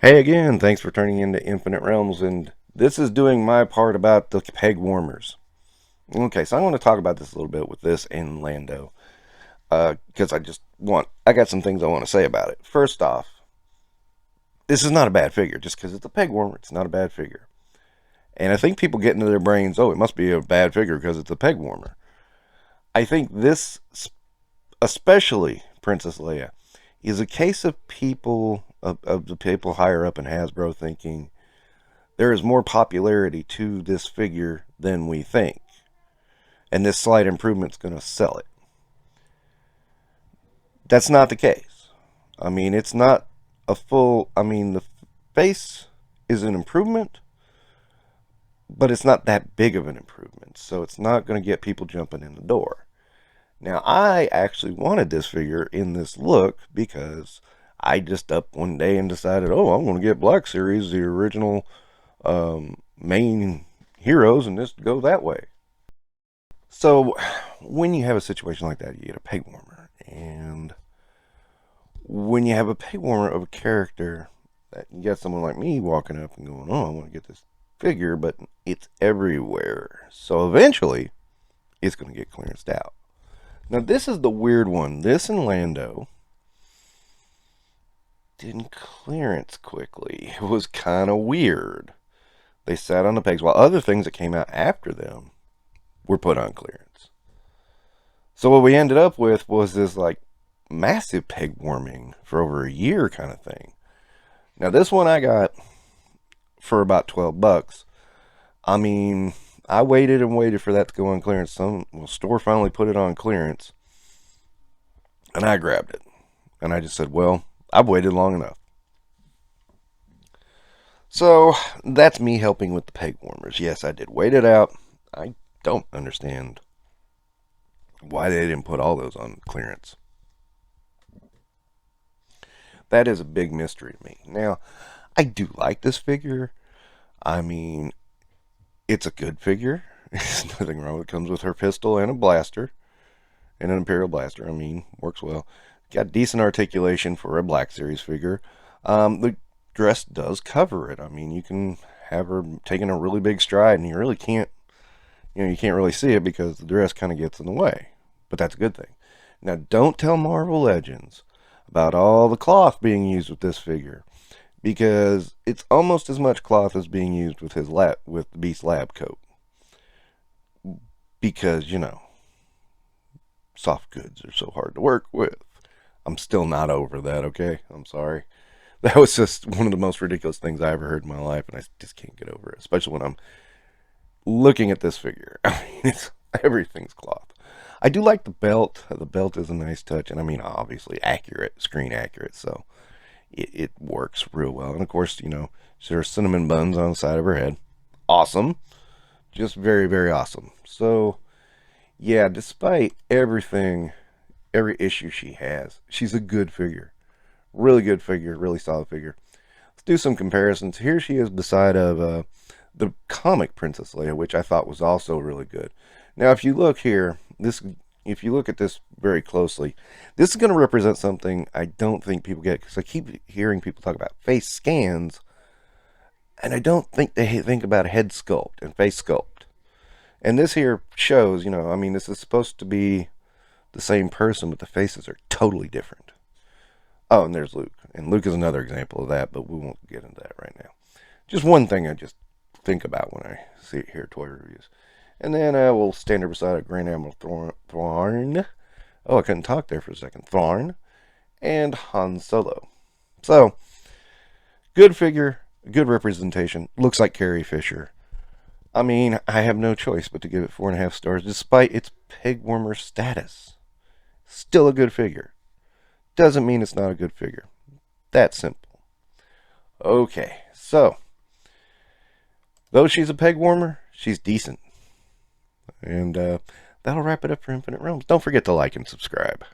Hey again, thanks for turning into Infinite Realms, and this is doing my part about the peg warmers. Okay, so I want to talk about this a little bit with this and Lando, because I got some things I want to say about it. First off, this is not a bad figure. Just because it's a peg warmer, it's not a bad figure. And I think people get into their brains, oh, it must be a bad figure because it's a peg warmer. I think this, especially Princess Leia, is a case of of the people higher up in Hasbro thinking there is more popularity to this figure than we think, and this slight improvement's going to sell it. That's not the case. I mean, it's not a full. I mean, the face is an improvement, but it's not that big of an improvement, so it's not going to get people jumping in the door. Now, I actually wanted this figure in this look because I just up one day and decided, oh, I'm going to get Black Series, the original main heroes, and just go that way. So, when you have a situation like that, you get a peg warmer. And when you have a peg warmer of a character, that you get someone like me walking up and going, oh, I want to get this figure, but it's everywhere. So, eventually, it's going to get clearanced out. Now, this is the weird one. This and Lando didn't clearance quickly. It was kind of weird. They sat on the pegs while other things that came out after them were put on clearance. So what we ended up with was this like massive peg warming for over a year kind of thing. Now this one I got for about $12. I mean, I waited and waited for that to go on clearance. Some store finally put it on clearance, and I grabbed it. And I just said, well, I've waited long enough. So that's me helping with the peg warmers. Yes, I did wait it out. I don't understand why they didn't put all those on clearance. That is a big mystery to me. Now, I do like this figure. I mean, it's a good figure. There's nothing wrong. It comes with her pistol and a blaster, and an Imperial blaster. I mean, works well. Got decent articulation for a Black Series figure. The dress does cover it. I mean, you can have her taking a really big stride, and you really can't, you can't really see it because the dress kind of gets in the way. But that's a good thing. Now, don't tell Marvel Legends about all the cloth being used with this figure, because it's almost as much cloth as being used with with the Beast lab coat. Because, soft goods are so hard to work with. I'm still not over that, okay? I'm sorry. That was just one of the most ridiculous things I ever heard in my life, and I just can't get over it, especially when I'm looking at this figure. I mean, everything's cloth. I do like the belt. The belt is a nice touch, and I mean, obviously accurate, screen accurate, so it works real well. And of course, there's cinnamon buns on the side of her head. Awesome. Just very, very awesome. So, yeah, despite everything, every issue she has, she's a good figure. Really good figure, really solid figure. Let's do some comparisons. Here she is beside of the comic Princess Leia, which I thought was also really good. Now, if you look here, if you look at this very closely, this is going to represent something I don't think people get, because I keep hearing people talk about face scans, and I don't think they think about head sculpt and face sculpt. And this here shows, I mean, this is supposed to be the same person, but the faces are totally different. Oh, and there's Luke. And Luke is another example of that, but we won't get into that right now. Just one thing I just think about when I see it here, toy reviews. And then we'll stand her beside a Grand Admiral Thrawn. Oh, I couldn't talk there for a second. Thrawn and Han Solo. So, good figure, good representation. Looks like Carrie Fisher. I mean, I have no choice but to give it 4.5 stars, despite its peg warmer status. Still a good figure. Doesn't mean it's not a good figure. That simple. Okay, so, though she's a peg warmer, she's decent. And that'll wrap it up for Infinite Realms. Don't forget to like and subscribe.